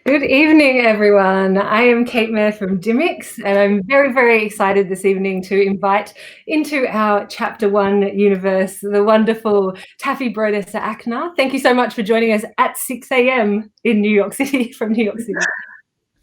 Good evening, everyone. I am Kate Mayer from Dymocks, and I'm very, very excited this evening to invite into our Chapter 1 universe the wonderful Taffy Brodesser-Akner. Thank you so much for joining us at 6 a.m. in New York City, from New York City.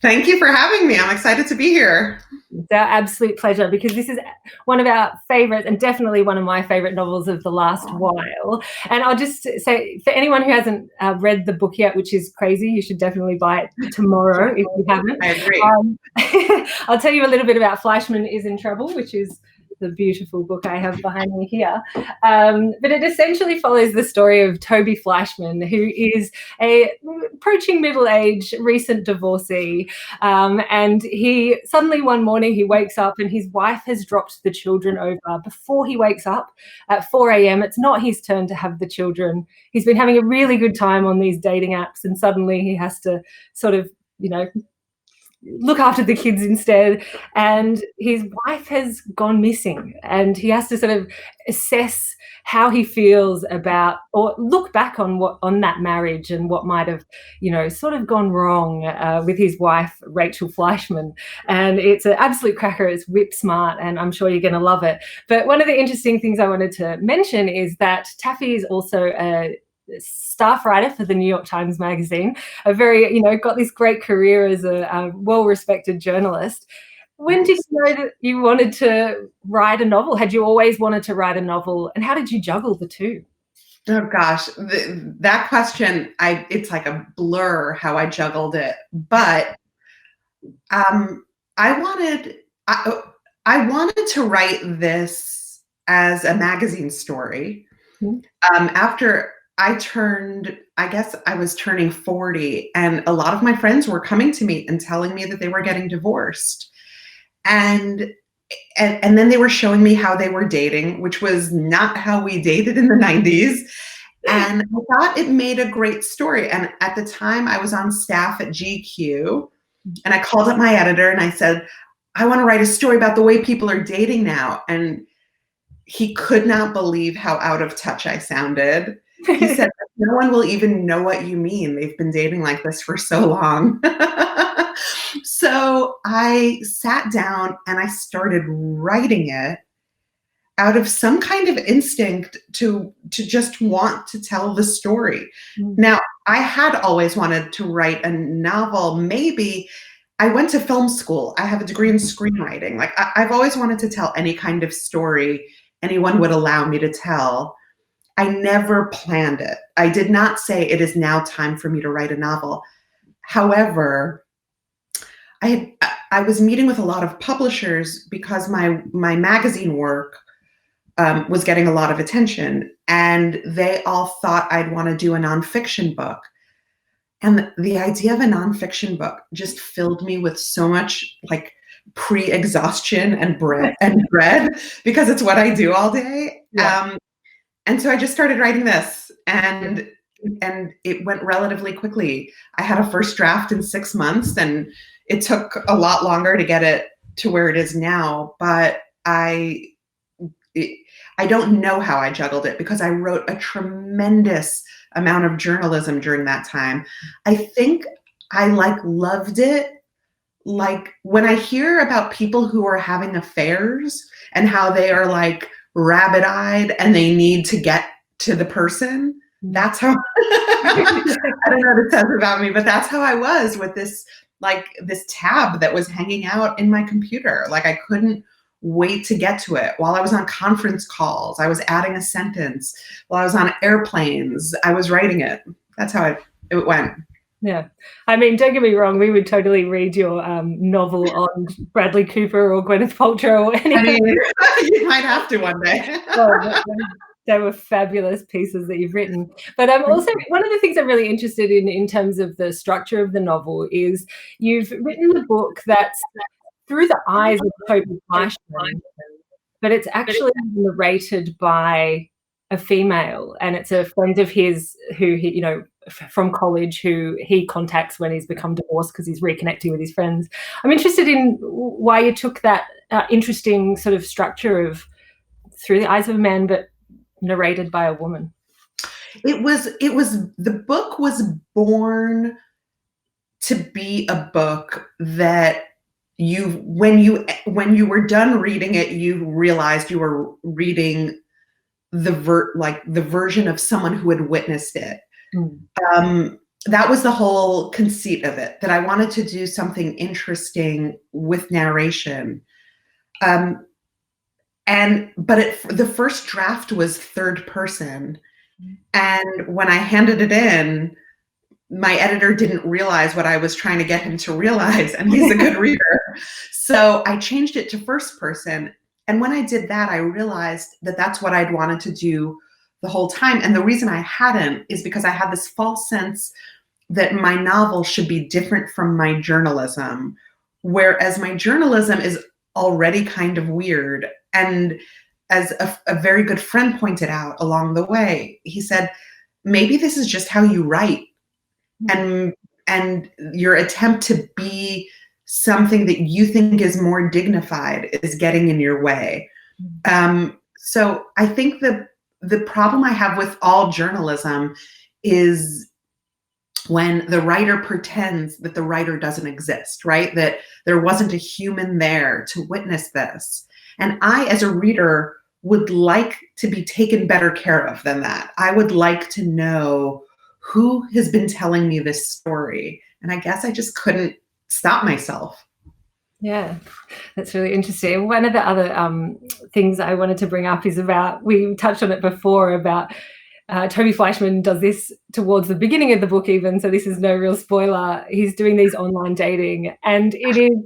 Thank you for having me. I'm excited to be here. It's our absolute pleasure, because this is one of our favourite, and definitely one of my favourite novels of the last while. And I'll just say, for anyone who hasn't read the book yet, which is crazy, you should definitely buy it tomorrow if you haven't. I agree. I'll tell you a little bit about Fleischman is in Trouble, which is the beautiful book I have behind me here. But it essentially follows the story of Toby Fleischman, who is a approaching middle-age, recent divorcee. And he suddenly one morning he wakes up and his wife has dropped the children over before he wakes up at 4 a.m. It's not his turn to have the children. He's been having a really good time on these dating apps, and suddenly he has to sort of, look after the kids instead, and his wife has gone missing, and he has to sort of assess how he feels about, or look back on that marriage and what might have sort of gone wrong with his wife, Rachel Fleischman. And it's an absolute cracker. It's whip smart, and I'm sure you're going to love it. But one of the interesting things I wanted to mention is that Taffy is also a staff writer for the New York Times Magazine, a very, got this great career as a well-respected journalist. When did you know that you wanted to write a novel? Had you always wanted to write a novel, and how did you juggle the two? Oh gosh, that question, it's like a blur how I juggled it. But I wanted to write this as a magazine story. After I guess I was turning 40, and a lot of my friends were coming to me and telling me that they were getting divorced. And then they were showing me how they were dating, which was not how we dated in the 90s. And I thought it made a great story. And at the time I was on staff at GQ, and I called up my editor and I said, I want to write a story about the way people are dating now. And he could not believe how out of touch I sounded. He said, no one will even know what you mean. They've been dating like this for so long. So I sat down and I started writing it out of some kind of instinct to just want to tell the story. Now, I had always wanted to write a novel. Maybe I went to film school. I have a degree in screenwriting. Like I've always wanted to tell any kind of story anyone would allow me to tell. I never planned it. I did not say it is now time for me to write a novel. However, I was meeting with a lot of publishers because my magazine work was getting a lot of attention, and they all thought I'd want to do a nonfiction book. And the idea of a nonfiction book just filled me with so much like pre-exhaustion and dread because it's what I do all day. Yeah. And so I just started writing this, and it went relatively quickly. I had a first draft in 6 months, and it took a lot longer to get it to where it is now. But I don't know how I juggled it, because I wrote a tremendous amount of journalism during that time. I think I loved it. Like when I hear about people who are having affairs and how they are like rabid-eyed and they need to get to the person, that's how I don't know what it says about me, but that's how I was with this tab that was hanging out in my computer. Like I couldn't wait to get to it. While I was on conference calls, I was adding a sentence. While I was on airplanes, I was writing it. That's how it went. Yeah. I mean, don't get me wrong, we would totally read your novel on Bradley Cooper or Gwyneth Paltrow or anything. I mean, you might have to one day. They were fabulous pieces that you've written. But also, one of the things I'm really interested in terms of the structure of the novel is you've written a book that's through the eyes of Toby Fleischman, but it's actually narrated by a female, and it's a friend of his who he, from college, who he contacts when he's become divorced because he's reconnecting with his friends. I'm interested in why you took that interesting sort of structure of through the eyes of a man, but narrated by a woman. The book was born to be a book that when you were done reading it, you realized you were reading the version of someone who had witnessed it. That was the whole conceit of it, that I wanted to do something interesting with narration. But the first draft was third person. And when I handed it in, my editor didn't realize what I was trying to get him to realize, and he's a good reader. So I changed it to first person. And when I did that, I realized that that's what I'd wanted to do the whole time. And the reason I hadn't is because I had this false sense that my novel should be different from my journalism, whereas my journalism is already kind of weird. And as a very good friend pointed out along the way, he said, maybe this is just how you write. And your attempt to be something that you think is more dignified is getting in your way. So I think the problem I have with all journalism is when the writer pretends that the writer doesn't exist, right? That there wasn't a human there to witness this. And I, as a reader, would like to be taken better care of than that. I would like to know who has been telling me this story. And I guess I just couldn't stop myself. Yeah, that's really interesting. One of the other things I wanted to bring up is about, we touched on it before, about Toby Fleischman does this towards the beginning of the book even, so this is no real spoiler. He's doing these online dating, and it is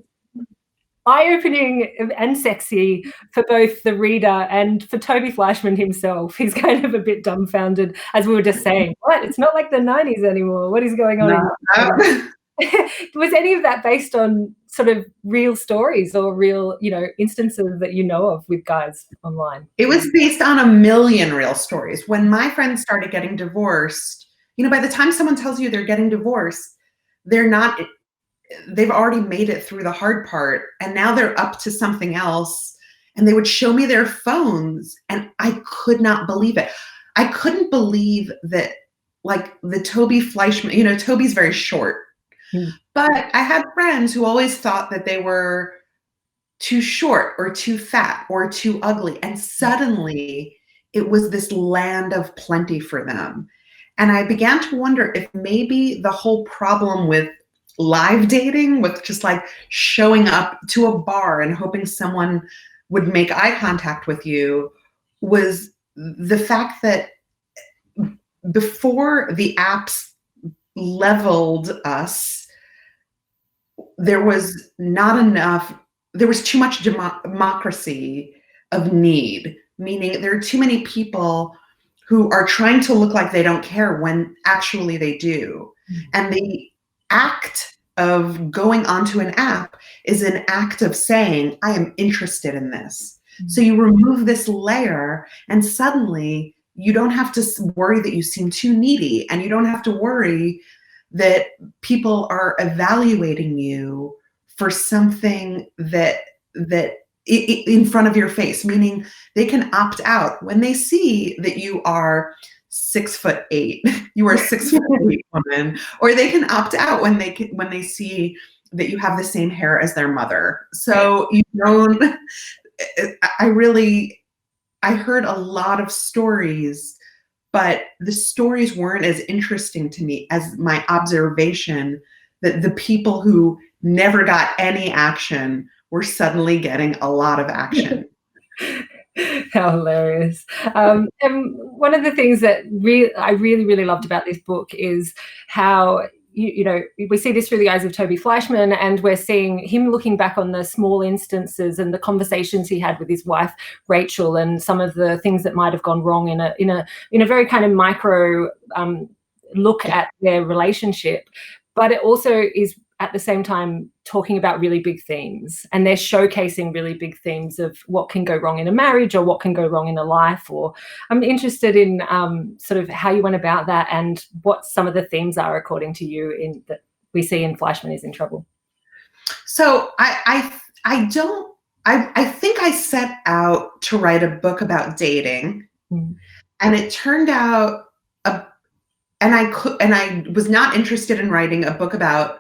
eye-opening and sexy for both the reader and for Toby Fleischman himself. He's kind of a bit dumbfounded, as we were just saying. What? It's not like the 90s anymore. What is going on? No. Was any of that based on sort of real stories or real, instances that you know of with guys online? It was based on a million real stories. When my friends started getting divorced, by the time someone tells you they're getting divorced, they've already made it through the hard part, and now they're up to something else. And they would show me their phones, and I could not believe it. I couldn't believe that, like, the Toby Fleischman, Toby's very short. But I had friends who always thought that they were too short or too fat or too ugly. And suddenly it was this land of plenty for them. And I began to wonder if maybe the whole problem with live dating, with just like showing up to a bar and hoping someone would make eye contact with you, was the fact that before the apps leveled us, there was too much democracy of need, meaning there are too many people who are trying to look like they don't care when actually they do. And the act of going onto an app is an act of saying, I am interested in this. So you remove this layer, and suddenly you don't have to worry that you seem too needy, and you don't have to worry that people are evaluating you for something that in front of your face, meaning they can opt out when they see that you are 6'8", you are a 6'8" woman, or they can opt out when they see that you have the same hair as their mother. So you don't. I heard a lot of stories, but the stories weren't as interesting to me as my observation that the people who never got any action were suddenly getting a lot of action. How hilarious. And one of the things that I really, really loved about this book is how, we see this through the eyes of Toby Fleischman, and we're seeing him looking back on the small instances and the conversations he had with his wife, Rachel, and some of the things that might have gone wrong in a very kind of micro look at their relationship. But it also is at the same time talking about really big themes, and they're showcasing really big themes of what can go wrong in a marriage or what can go wrong in a life. Or I'm interested in sort of how you went about that and what some of the themes are according to you that we see in Fleischman is in Trouble. So I think I set out to write a book about dating, and it turned out and I was not interested in writing a book about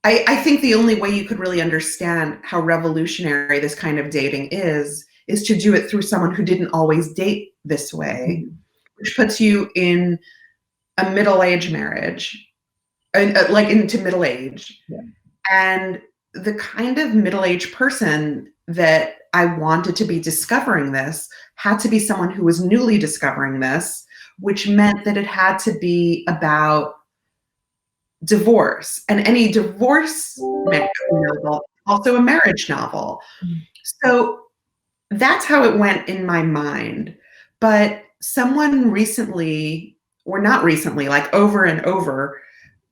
I think the only way you could really understand how revolutionary this kind of dating is to do it through someone who didn't always date this way, which puts you in a middle-age marriage, like into middle age. Yeah. And the kind of middle-aged person that I wanted to be discovering this had to be someone who was newly discovering this, which meant that it had to be about divorce, and any divorce novel, also a marriage novel. So that's how it went in my mind. But someone recently, or not recently, like over and over,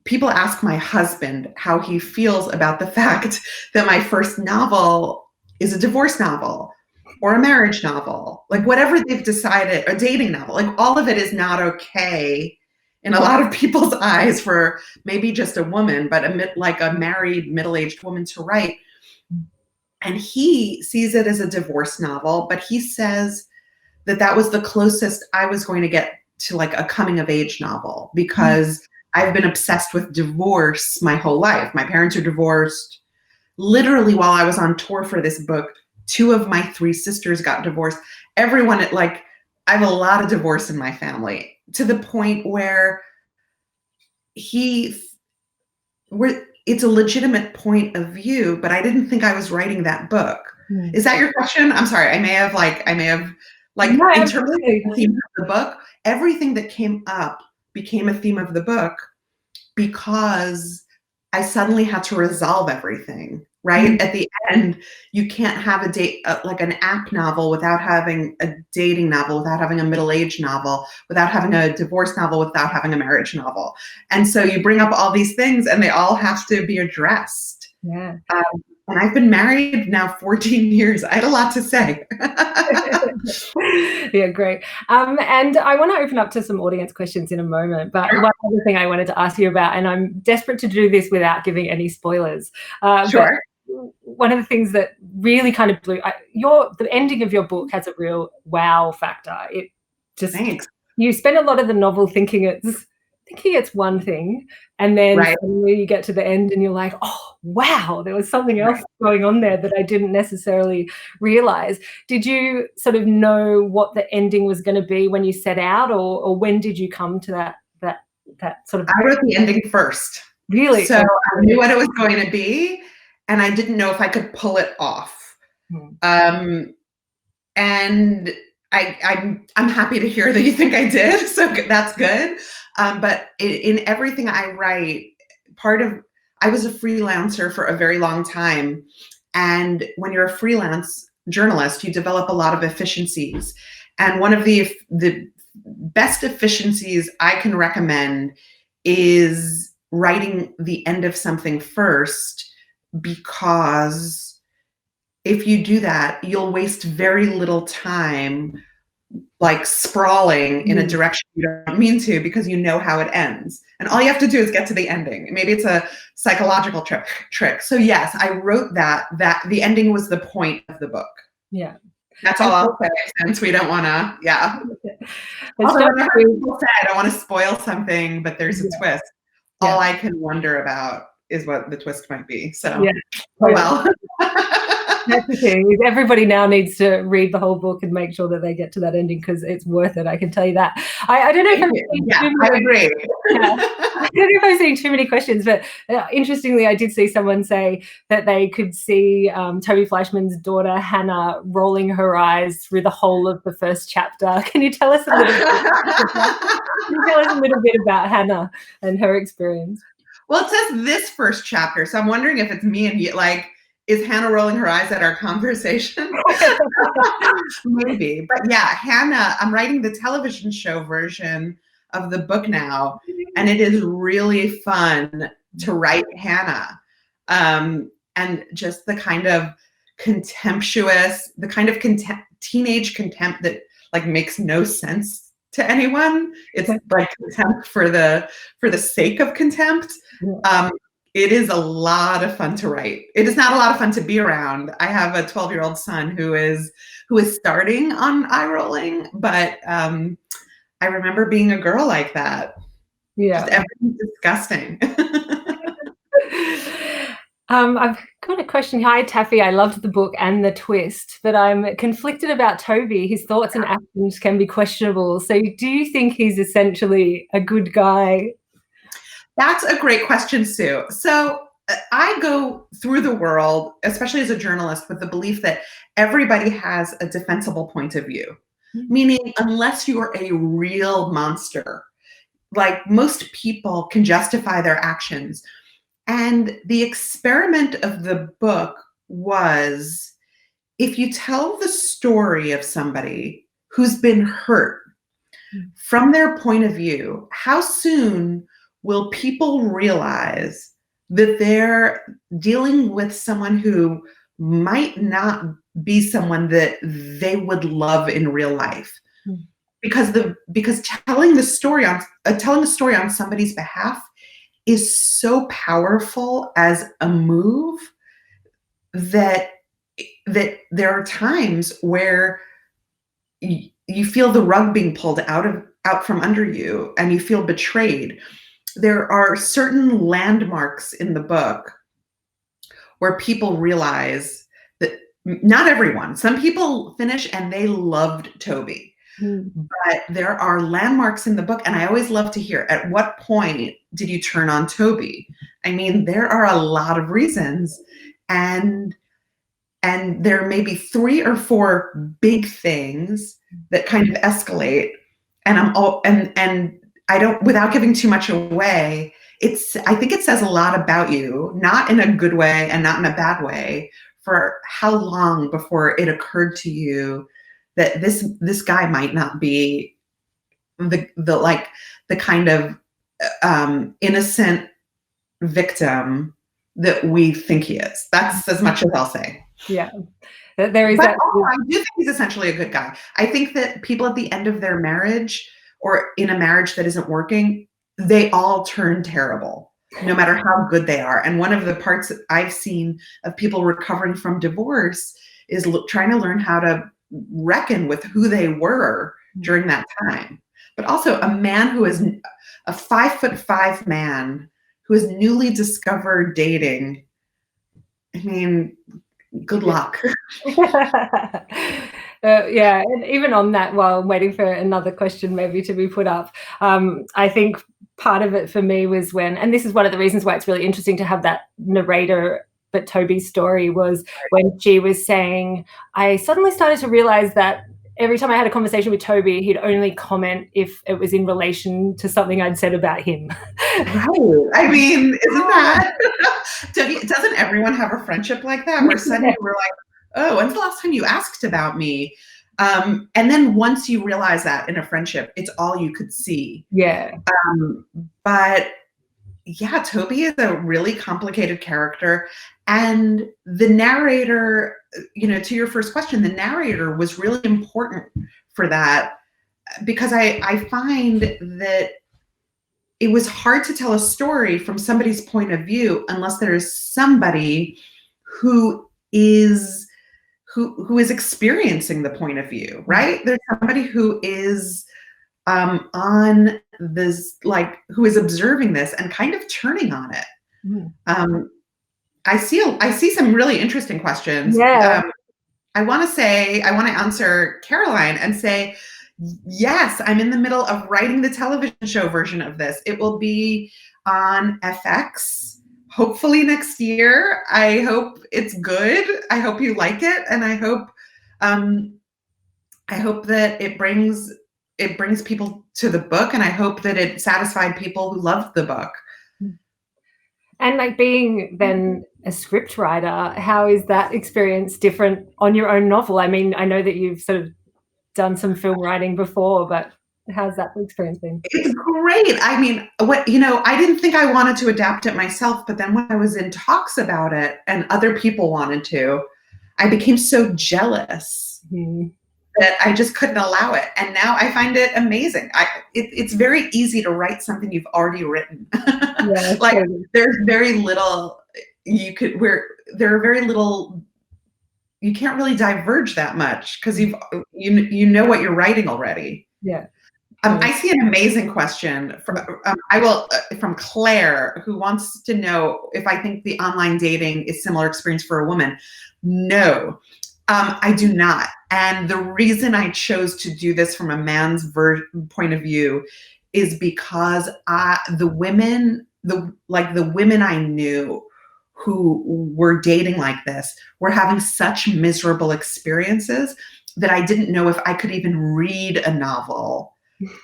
people ask my husband how he feels about the fact that my first novel is a divorce novel or a marriage novel, like whatever they've decided, a dating novel, like all of it is not okay in a lot of people's eyes for maybe just a woman, but like a married middle-aged woman to write. And he sees it as a divorce novel, but he says that that was the closest I was going to get to like a coming of age novel, because I've been obsessed with divorce my whole life. My parents are divorced. Literally, while I was on tour for this book, 2 of my 3 sisters got divorced. Everyone, like, I have a lot of divorce in my family, to the point where it's a legitimate point of view, but I didn't think I was writing that book. Is that your question? I'm sorry. I may have no, in terms of the theme of the book, everything that came up became a theme of the book because I suddenly had to resolve everything, right? At the end, you can't have a date, like an app novel, without having a dating novel, without having a middle-aged novel, without having a divorce novel, without having a marriage novel. And so you bring up all these things and they all have to be addressed. Yeah. And I've been married now 14 years. I had a lot to say. Yeah, great. And I want to open up to some audience questions in a moment, but one other thing I wanted to ask you about, and I'm desperate to do this without giving any spoilers. Sure. But one of the things that really kind of blew, the ending of your book has a real wow factor. It just, Thanks. You spend a lot of the novel thinking it's one thing, and then suddenly you get to the end and you're like, oh wow, there was something else going on there that I didn't necessarily realize. Did you sort of know what the ending was going to be when you set out, or when did you come to that sort of? I wrote the ending first. Really? So I knew what it was going to be, and I didn't know if I could pull it off. And I'm happy to hear that you think I did. So that's good. But in everything I write, I was a freelancer for a very long time. And when you're a freelance journalist, you develop a lot of efficiencies. And one of the best efficiencies I can recommend is writing the end of something first, because if you do that, you'll waste very little time like sprawling in a direction you don't mean to, because you know how it ends. And all you have to do is get to the ending. Maybe it's a psychological trick. So yes, I wrote that the ending was the point of the book. Yeah. That's all I'll say, since we don't want to, Also, whenever people say I don't want to spoil something, but there's a twist, all I can wonder about is what the twist might be. So, well. That's the thing, is everybody now needs to read the whole book and make sure that they get to that ending, because it's worth it. I can tell you that. I don't know if I agree. I don't know if I've seen too many questions, but interestingly, I did see someone say that they could see Toby Fleischman's daughter Hannah rolling her eyes through the whole of the first chapter. Can you tell us a little bit about Hannah and her experience? Well, it says this first chapter, so I'm wondering if it's me and you, like, is Hannah rolling her eyes at our conversation? Maybe. But yeah, Hannah, I'm writing the television show version of the book now, and it is really fun to write Hannah. And just the kind of contemptuous, teenage contempt that like makes no sense to anyone. It's like contempt for the sake of contempt. It is a lot of fun to write. It is not a lot of fun to be around. I have a 12-year-old son who is starting on eye rolling, but I remember being a girl like that. Yeah. Just everything's disgusting. I've got a question. Hi, Taffy. I loved the book and the twist, but I'm conflicted about Toby. His thoughts and actions can be questionable. So do you think he's essentially a good guy? That's a great question, Sue. So I go through the world, especially as a journalist, with the belief that everybody has a defensible point of view, meaning unless you are a real monster, like most people can justify their actions. And the experiment of the book was, if you tell the story of somebody who's been hurt from their point of view, how soon will people realize that they're dealing with someone who might not be someone that they would love in real life? Because telling a story on somebody's behalf is so powerful as a move that there are times where you feel the rug being pulled out from under you and you feel betrayed. There are certain landmarks in the book where people realize that not everyone, some people finish and they loved Toby. But there are landmarks in the book, and I always love to hear, at what point did you turn on Toby? I mean, there are a lot of reasons, and there may be 3 or 4 big things that kind of escalate. And I don't, without giving too much away, I think it says a lot about you, not in a good way and not in a bad way, for how long before it occurred to you that this guy might not be the kind of innocent victim that we think he is. That's as much as I'll say. Yeah, there is but that. I do think he's essentially a good guy. I think that people at the end of their marriage, or in a marriage that isn't working, they all turn terrible, no matter how good they are. And one of the parts that I've seen of people recovering from divorce is trying to learn how to reckon with who they were during that time. But also a man who is a 5'5" man who is newly discovered dating. I mean, good luck. Yeah, and even on that, while I'm waiting for another question maybe to be put up, I think part of it for me was and this is one of the reasons why it's really interesting to have that narrator, but Toby's story was when she was saying, I suddenly started to realize that every time I had a conversation with Toby, he'd only comment if it was in relation to something I'd said about him. Right. I mean, isn't that, doesn't everyone have a friendship like that, where suddenly we're like, oh, when's the last time you asked about me? And then once you realize that in a friendship, it's all you could see. Yeah. But yeah, Toby is a really complicated character. And the narrator, to your first question, the narrator was really important for that, because I find that it was hard to tell a story from somebody's point of view unless there is somebody who is experiencing the point of view, right? There's somebody who is on this, like, who is observing this and kind of turning on it. I see some really interesting questions. Yeah. I want to answer Caroline and say, yes, I'm in the middle of writing the television show version of this. It will be on FX, hopefully next year. I hope it's good. I hope you like it, and I hope that it brings people to the book, and I hope that it satisfied people who loved the book. And like, being then a script writer, how is that experience different on your own novel? I mean, I know that you've sort of done some film writing before, but how's that experience been? It's great. I mean, I didn't think I wanted to adapt it myself, but then when I was in talks about it and other people wanted to, I became so jealous that I just couldn't allow it. And now I find it amazing. It's very easy to write something you've already written. Yeah, like there's very little you can't really diverge that much, because you know what you're writing already. Yeah. I see an amazing question from Claire, who wants to know if I think the online dating is similar experience for a woman. No, I do not. And the reason I chose to do this from a man's point of view is because the women I knew who were dating like this were having such miserable experiences that I didn't know if I could even read a novel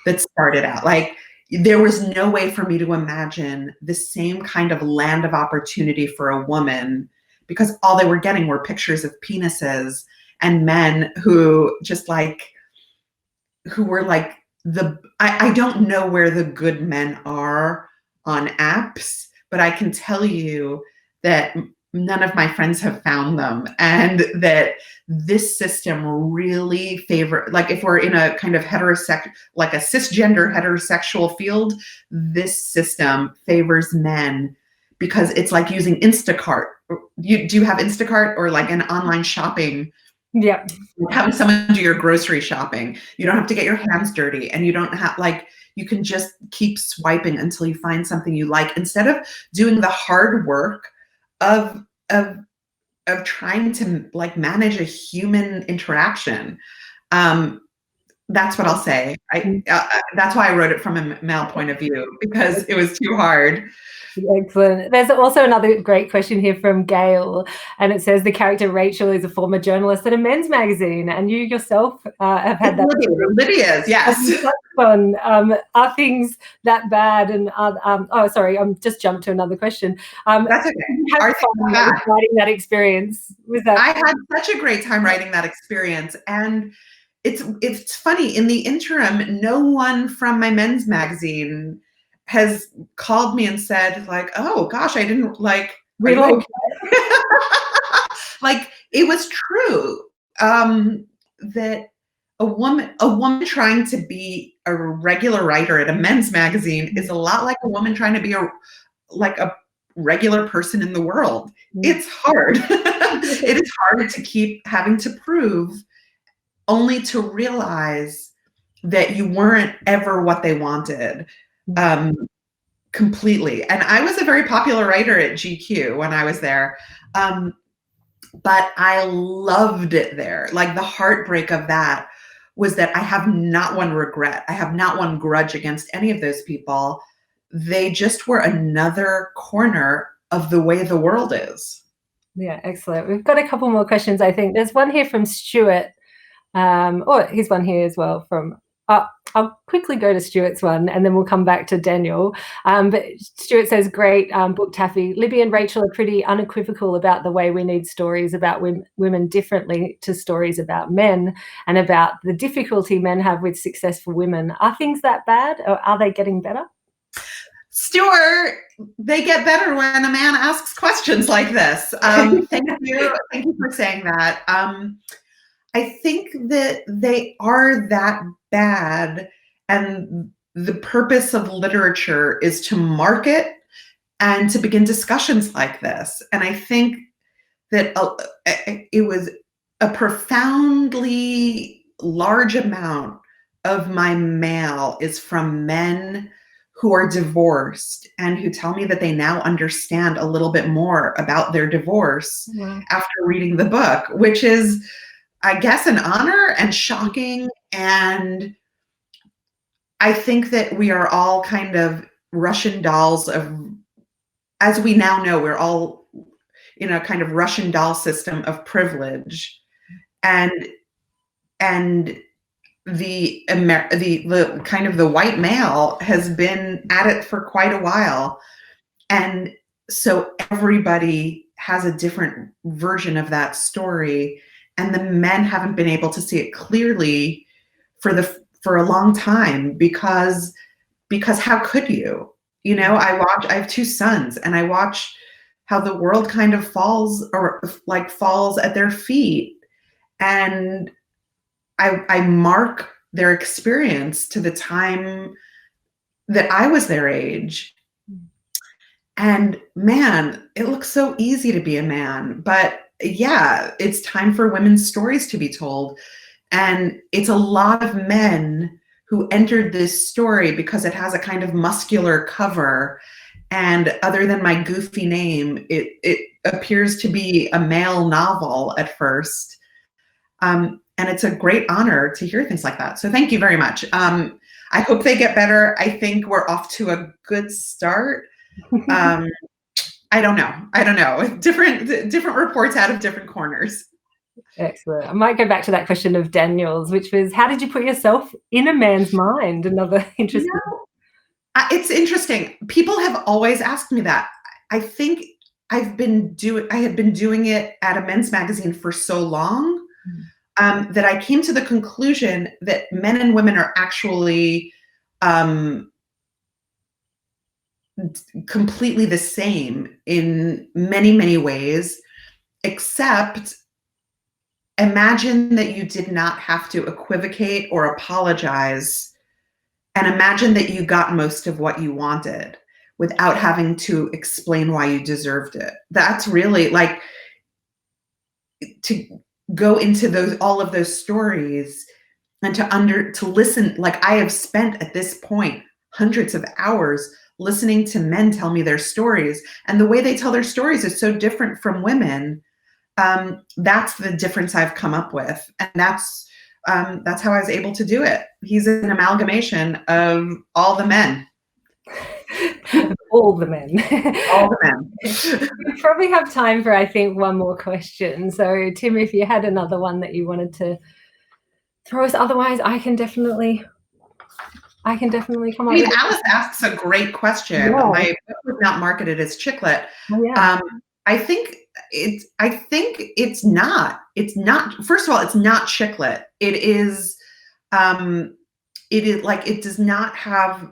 that started out. Like, there was no way for me to imagine the same kind of land of opportunity for a woman, because all they were getting were pictures of penises and men who were like I don't know where the good men are on apps, but I can tell you that none of my friends have found them, and that this system really like if we're in a kind of like a cisgender heterosexual field, this system favors men because it's like using Instacart. Do you have Instacart or like an online shopping? Yeah. Having someone do your grocery shopping. You don't have to get your hands dirty, and you don't have you can just keep swiping until you find something you like, instead of doing the hard work of trying to like manage a human interaction. That's what I'll say. That's why I wrote it from a male point of view, because it was too hard. Excellent. There's also another great question here from Gail, and it says the character Rachel is a former journalist at a men's magazine, and you yourself have had that. Lydia's, yes. Fun. Are things that bad? And oh, sorry, I'm just jumped to another question. That's okay. Have fun writing that experience? I had such a great time writing that experience, and it's funny. In the interim, no one from my men's magazine has called me and said like, "Oh gosh, I didn't like." Really? Like, it was true that a woman trying to be a regular writer at a men's magazine is a lot like a woman trying to be a regular person in the world. It's hard. It is hard to keep having to prove, only to realize that you weren't ever what they wanted. Completely. And I was a very popular writer at GQ when I was there. But I loved it there. Like, the heartbreak of that was that I have not one regret. I have not one grudge against any of those people. They just were another corner of the way the world is. Yeah, excellent. We've got a couple more questions, I think. There's one here from Stuart. Here's one here as well from I'll quickly go to Stuart's one, and then we'll come back to Daniel. But Stuart says, great book, Taffy. Libby and Rachel are pretty unequivocal about the way we need stories about women differently to stories about men, and about the difficulty men have with successful women. Are things that bad, or are they getting better? Stuart, they get better when a man asks questions like this. Thank you. Thank you for saying that. I think that they are that bad, and the purpose of literature is to market and to begin discussions like this. And I think that it was a profoundly large amount of my mail is from men who are divorced and who tell me that they now understand a little bit more about their divorce after reading the book, which is, I guess, an honor and shocking. And I think that we are all kind of Russian dolls as we now know, we're all in a kind of Russian doll system of privilege. And the kind of the white male has been at it for quite a while. And so everybody has a different version of that story. And the men haven't been able to see it clearly for a long time, because how could you? You know, I have two sons, and I watch how the world kind of falls at their feet. And I mark their experience to the time that I was their age. And man, it looks so easy to be a man, but yeah, it's time for women's stories to be told. And it's a lot of men who entered this story because it has a kind of muscular cover. And other than my goofy name, it appears to be a male novel at first. And it's a great honor to hear things like that. So thank you very much. I hope they get better. I think we're off to a good start. I don't know. Different reports out of different corners. Excellent. I might go back to that question of Daniel's, which was, how did you put yourself in a man's mind? Another interesting. It's interesting. People have always asked me that. I think I had been doing it at a men's magazine for so long that I came to the conclusion that men and women are actually completely the same in many, many ways, except imagine that you did not have to equivocate or apologize, and imagine that you got most of what you wanted without having to explain why you deserved it. That's really like, to go into all of those stories and to listen. Like, I have spent at this point hundreds of hours listening to men tell me their stories, and the way they tell their stories is so different from women. That's the difference I've come up with, and that's how I was able to do it. He's an amalgamation of all the men. All the men. All the men. We probably have time for, I think, one more question. So, Tim, if you had another one that you wanted to throw us, otherwise, I can definitely come up with. Alice asks a great question. Yeah. My book was not marketed as chicklet. Oh, yeah. I think it's not. First of all, it's not chicklet. It is like, it does not have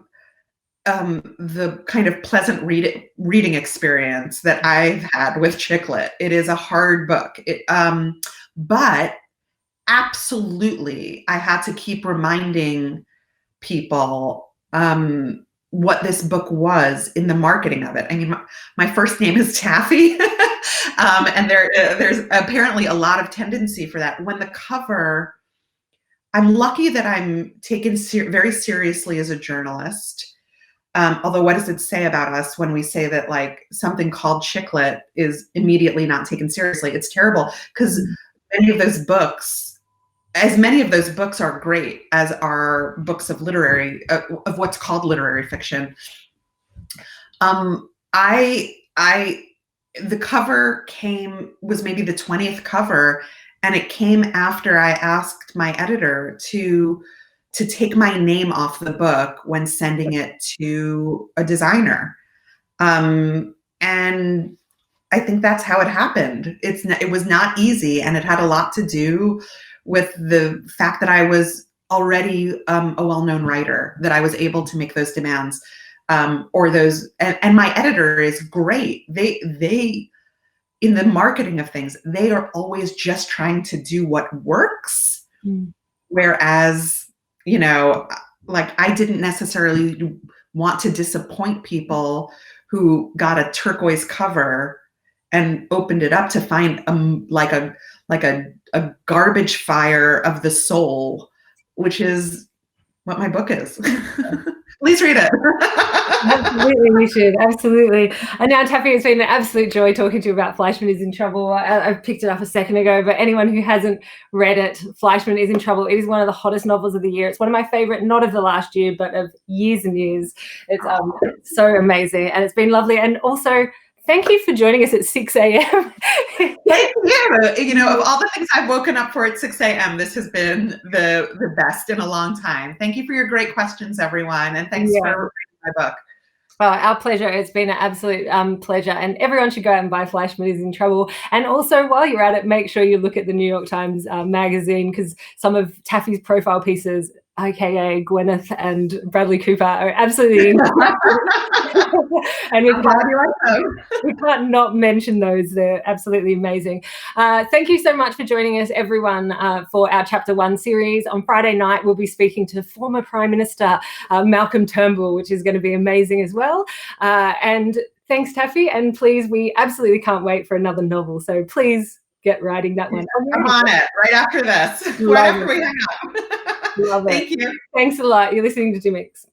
the kind of pleasant reading experience that I've had with chicklet. It is a hard book. But absolutely, I had to keep reminding people what this book was in the marketing of it. I mean, my first name is Taffy, and there's apparently a lot of tendency for that. When the cover, I'm lucky that I'm taken very seriously as a journalist. Although, what does it say about us when we say that, like, something called chicklet is immediately not taken seriously? It's terrible, because many of those books are great as are books of of what's called literary fiction. The cover was maybe the 20th cover, and it came after I asked my editor to take my name off the book when sending it to a designer. And I think that's how it happened. It was not easy, and it had a lot to do with the fact that I was already a well-known writer, that I was able to make those demands, and my editor is great. They in the marketing of things, they are always just trying to do what works. Whereas, like, I didn't necessarily want to disappoint people who got a turquoise cover and opened it up to find a garbage fire of the soul, which is what my book is. Please read it. Absolutely, we should. Absolutely. And now, Taffy, it's been an absolute joy talking to you about Fleischman is in Trouble. I picked it up a second ago, but anyone who hasn't read it, Fleischman is in Trouble. It is one of the hottest novels of the year. It's one of my favorite, not of the last year, but of years and years. It's so amazing, and it's been lovely. And also, thank you for joining us at 6 a.m. Thank you. Of all the things I've woken up for at 6 a.m., this has been the best in a long time. Thank you for your great questions, everyone. And thanks for reading my book. Oh, our pleasure. It's been an absolute pleasure. And everyone should go out and buy Fleischman is in Trouble. And also, while you're at it, make sure you look at the New York Times magazine, because some of Taffy's profile pieces, aka Gwyneth and Bradley Cooper, are absolutely and we can't not mention those. They're absolutely amazing. Thank you so much for joining us, everyone, for our Chapter 1 series. On Friday night, we'll be speaking to former Prime Minister Malcolm Turnbull, which is going to be amazing as well. And thanks, Taffy. And please, we absolutely can't wait for another novel. So please get writing that one. I'm on it right after this. Right after we hang up. Love it. Thank you. Thanks a lot. You're listening to Dymocks.